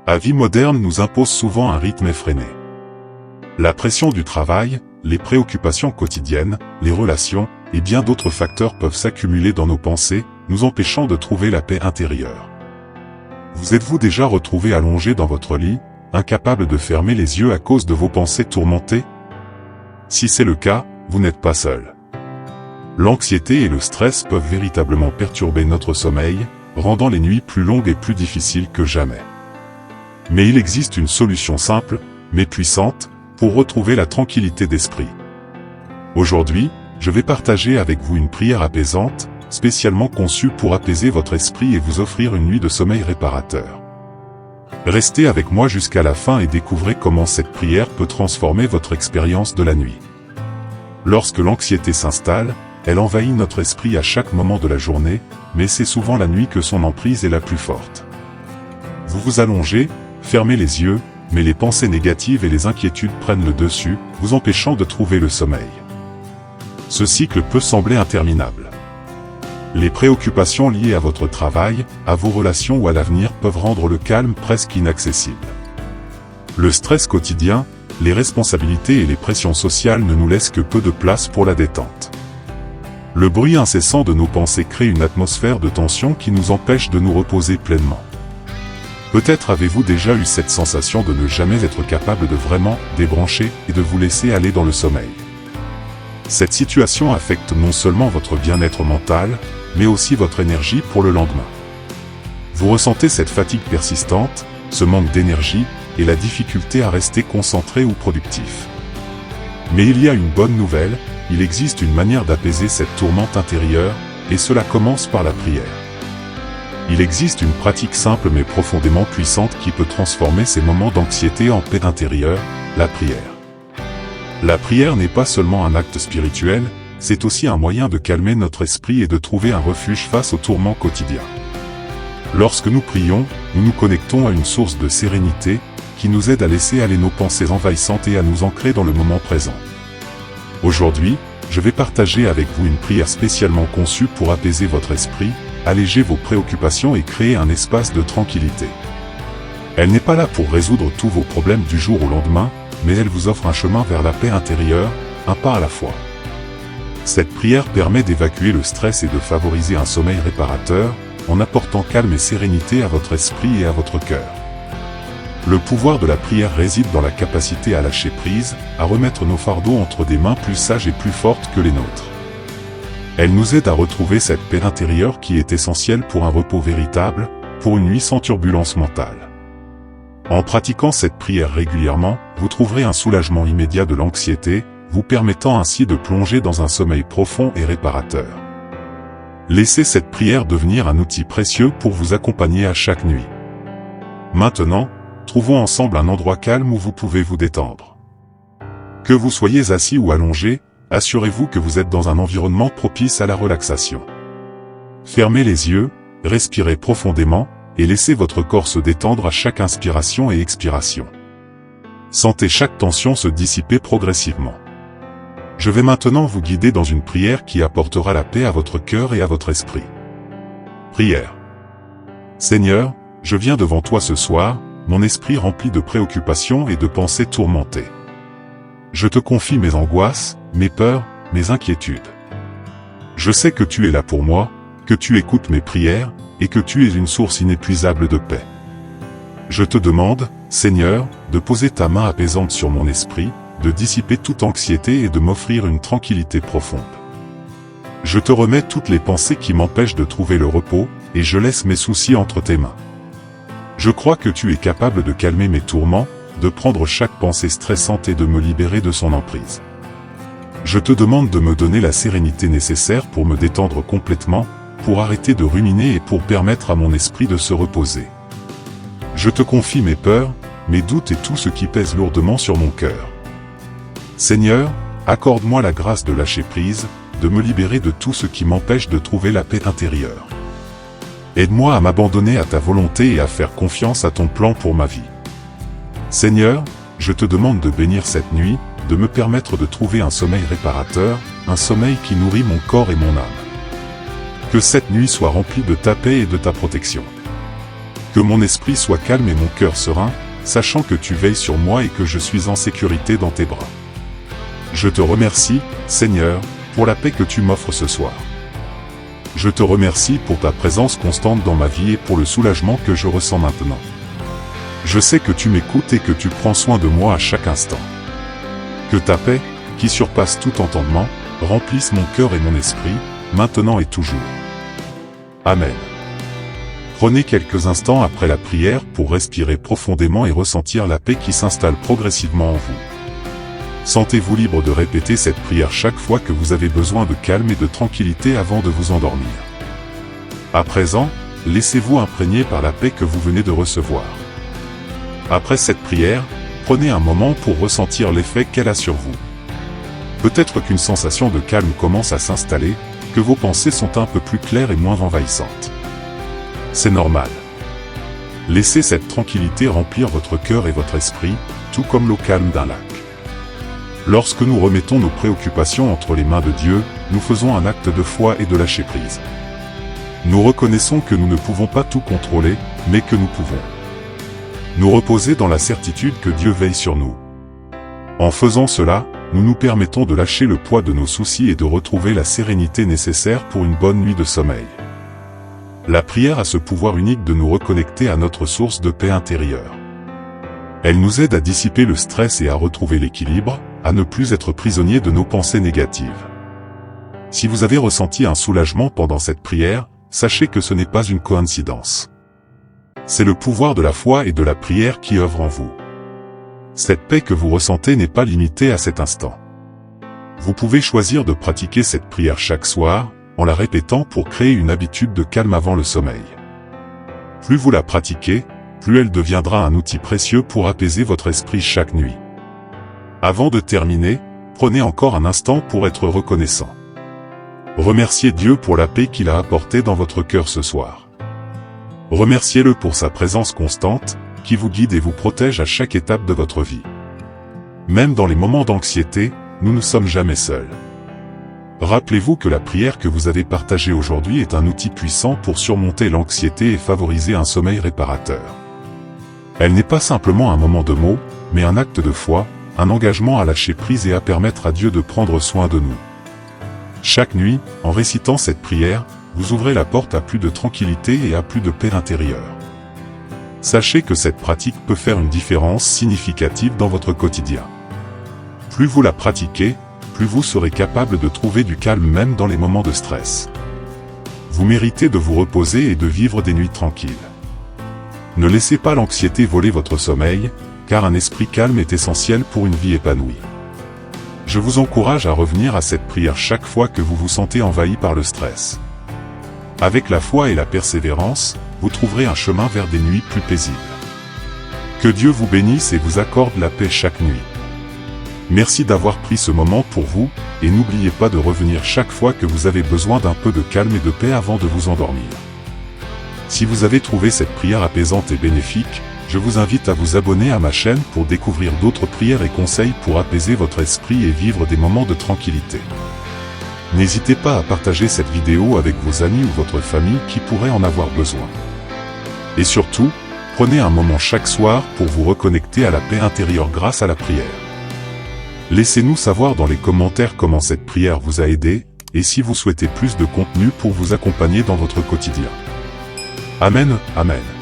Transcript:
La vie moderne nous impose souvent un rythme effréné. La pression du travail, les préoccupations quotidiennes, les relations, et bien d'autres facteurs peuvent s'accumuler dans nos pensées, nous empêchant de trouver la paix intérieure. Vous êtes-vous déjà retrouvé allongé dans votre lit, incapable de fermer les yeux à cause de vos pensées tourmentées? Si c'est le cas, vous n'êtes pas seul. L'anxiété et le stress peuvent véritablement perturber notre sommeil, rendant les nuits plus longues et plus difficiles que jamais. Mais il existe une solution simple, mais puissante, pour retrouver la tranquillité d'esprit. Aujourd'hui, je vais partager avec vous une prière apaisante, spécialement conçue pour apaiser votre esprit et vous offrir une nuit de sommeil réparateur. Restez avec moi jusqu'à la fin et découvrez comment cette prière peut transformer votre expérience de la nuit. Lorsque l'anxiété s'installe, elle envahit notre esprit à chaque moment de la journée, mais c'est souvent la nuit que son emprise est la plus forte. Vous vous allongez, fermez les yeux, mais les pensées négatives et les inquiétudes prennent le dessus, vous empêchant de trouver le sommeil. Ce cycle peut sembler interminable. Les préoccupations liées à votre travail, à vos relations ou à l'avenir peuvent rendre le calme presque inaccessible. Le stress quotidien, les responsabilités et les pressions sociales ne nous laissent que peu de place pour la détente. Le bruit incessant de nos pensées crée une atmosphère de tension qui nous empêche de nous reposer pleinement. Peut-être avez-vous déjà eu cette sensation de ne jamais être capable de vraiment débrancher et de vous laisser aller dans le sommeil. Cette situation affecte non seulement votre bien-être mental, mais aussi votre énergie pour le lendemain. Vous ressentez cette fatigue persistante, ce manque d'énergie, et la difficulté à rester concentré ou productif. Mais il y a une bonne nouvelle, il existe une manière d'apaiser cette tourmente intérieure, et cela commence par la prière. Il existe une pratique simple mais profondément puissante qui peut transformer ces moments d'anxiété en paix intérieure, la prière. La prière n'est pas seulement un acte spirituel, c'est aussi un moyen de calmer notre esprit et de trouver un refuge face aux tourments quotidiens. Lorsque nous prions, nous nous connectons à une source de sérénité, qui nous aide à laisser aller nos pensées envahissantes et à nous ancrer dans le moment présent. Aujourd'hui, je vais partager avec vous une prière spécialement conçue pour apaiser votre esprit, alléger vos préoccupations et créer un espace de tranquillité. Elle n'est pas là pour résoudre tous vos problèmes du jour au lendemain, mais elle vous offre un chemin vers la paix intérieure, un pas à la fois. Cette prière permet d'évacuer le stress et de favoriser un sommeil réparateur, en apportant calme et sérénité à votre esprit et à votre cœur. Le pouvoir de la prière réside dans la capacité à lâcher prise, à remettre nos fardeaux entre des mains plus sages et plus fortes que les nôtres. Elle nous aide à retrouver cette paix intérieure qui est essentielle pour un repos véritable, pour une nuit sans turbulence mentale. En pratiquant cette prière régulièrement, vous trouverez un soulagement immédiat de l'anxiété, vous permettant ainsi de plonger dans un sommeil profond et réparateur. Laissez cette prière devenir un outil précieux pour vous accompagner à chaque nuit. Maintenant, trouvons ensemble un endroit calme où vous pouvez vous détendre. Que vous soyez assis ou allongé, assurez-vous que vous êtes dans un environnement propice à la relaxation. Fermez les yeux, respirez profondément, et laissez votre corps se détendre à chaque inspiration et expiration. Sentez chaque tension se dissiper progressivement. Je vais maintenant vous guider dans une prière qui apportera la paix à votre cœur et à votre esprit. Prière. Seigneur, je viens devant toi ce soir, mon esprit rempli de préoccupations et de pensées tourmentées. Je te confie mes angoisses, mes peurs, mes inquiétudes. Je sais que tu es là pour moi, que tu écoutes mes prières, et que tu es une source inépuisable de paix. Je te demande, Seigneur, de poser ta main apaisante sur mon esprit, de dissiper toute anxiété et de m'offrir une tranquillité profonde. Je te remets toutes les pensées qui m'empêchent de trouver le repos, et je laisse mes soucis entre tes mains. Je crois que tu es capable de calmer mes tourments, de prendre chaque pensée stressante et de me libérer de son emprise. Je te demande de me donner la sérénité nécessaire pour me détendre complètement, pour arrêter de ruminer et pour permettre à mon esprit de se reposer. Je te confie mes peurs, mes doutes et tout ce qui pèse lourdement sur mon cœur. Seigneur, accorde-moi la grâce de lâcher prise, de me libérer de tout ce qui m'empêche de trouver la paix intérieure. Aide-moi à m'abandonner à ta volonté et à faire confiance à ton plan pour ma vie. Seigneur, je te demande de bénir cette nuit, de me permettre de trouver un sommeil réparateur, un sommeil qui nourrit mon corps et mon âme. Que cette nuit soit remplie de ta paix et de ta protection. Que mon esprit soit calme et mon cœur serein, sachant que tu veilles sur moi et que je suis en sécurité dans tes bras. Je te remercie, Seigneur, pour la paix que tu m'offres ce soir. Je te remercie pour ta présence constante dans ma vie et pour le soulagement que je ressens maintenant. Je sais que tu m'écoutes et que tu prends soin de moi à chaque instant. Que ta paix, qui surpasse tout entendement, remplisse mon cœur et mon esprit, maintenant et toujours. Amen. Prenez quelques instants après la prière pour respirer profondément et ressentir la paix qui s'installe progressivement en vous. Sentez-vous libre de répéter cette prière chaque fois que vous avez besoin de calme et de tranquillité avant de vous endormir. À présent, laissez-vous imprégner par la paix que vous venez de recevoir. Après cette prière, prenez un moment pour ressentir l'effet qu'elle a sur vous. Peut-être qu'une sensation de calme commence à s'installer, que vos pensées sont un peu plus claires et moins envahissantes. C'est normal. Laissez cette tranquillité remplir votre cœur et votre esprit, tout comme l'eau calme d'un lac. Lorsque nous remettons nos préoccupations entre les mains de Dieu, nous faisons un acte de foi et de lâcher prise. Nous reconnaissons que nous ne pouvons pas tout contrôler, mais que nous pouvons nous reposer dans la certitude que Dieu veille sur nous. En faisant cela, nous nous permettons de lâcher le poids de nos soucis et de retrouver la sérénité nécessaire pour une bonne nuit de sommeil. La prière a ce pouvoir unique de nous reconnecter à notre source de paix intérieure. Elle nous aide à dissiper le stress et à retrouver l'équilibre, à ne plus être prisonniers de nos pensées négatives. Si vous avez ressenti un soulagement pendant cette prière, sachez que ce n'est pas une coïncidence. C'est le pouvoir de la foi et de la prière qui œuvre en vous. Cette paix que vous ressentez n'est pas limitée à cet instant. Vous pouvez choisir de pratiquer cette prière chaque soir, en la répétant pour créer une habitude de calme avant le sommeil. Plus vous la pratiquez, plus elle deviendra un outil précieux pour apaiser votre esprit chaque nuit. Avant de terminer, prenez encore un instant pour être reconnaissant. Remerciez Dieu pour la paix qu'il a apportée dans votre cœur ce soir. Remerciez-le pour sa présence constante, qui vous guide et vous protège à chaque étape de votre vie. Même dans les moments d'anxiété, nous ne sommes jamais seuls. Rappelez-vous que la prière que vous avez partagée aujourd'hui est un outil puissant pour surmonter l'anxiété et favoriser un sommeil réparateur. Elle n'est pas simplement un moment de mots, mais un acte de foi, un engagement à lâcher prise et à permettre à Dieu de prendre soin de nous. Chaque nuit, en récitant cette prière, vous ouvrez la porte à plus de tranquillité et à plus de paix intérieure. Sachez que cette pratique peut faire une différence significative dans votre quotidien. Plus vous la pratiquez, plus vous serez capable de trouver du calme même dans les moments de stress. Vous méritez de vous reposer et de vivre des nuits tranquilles. Ne laissez pas l'anxiété voler votre sommeil, car un esprit calme est essentiel pour une vie épanouie. Je vous encourage à revenir à cette prière chaque fois que vous vous sentez envahi par le stress. Avec la foi et la persévérance, vous trouverez un chemin vers des nuits plus paisibles. Que Dieu vous bénisse et vous accorde la paix chaque nuit. Merci d'avoir pris ce moment pour vous, et n'oubliez pas de revenir chaque fois que vous avez besoin d'un peu de calme et de paix avant de vous endormir. Si vous avez trouvé cette prière apaisante et bénéfique, je vous invite à vous abonner à ma chaîne pour découvrir d'autres prières et conseils pour apaiser votre esprit et vivre des moments de tranquillité. N'hésitez pas à partager cette vidéo avec vos amis ou votre famille qui pourraient en avoir besoin. Et surtout, prenez un moment chaque soir pour vous reconnecter à la paix intérieure grâce à la prière. Laissez-nous savoir dans les commentaires comment cette prière vous a aidé, et si vous souhaitez plus de contenu pour vous accompagner dans votre quotidien. Amen, Amen.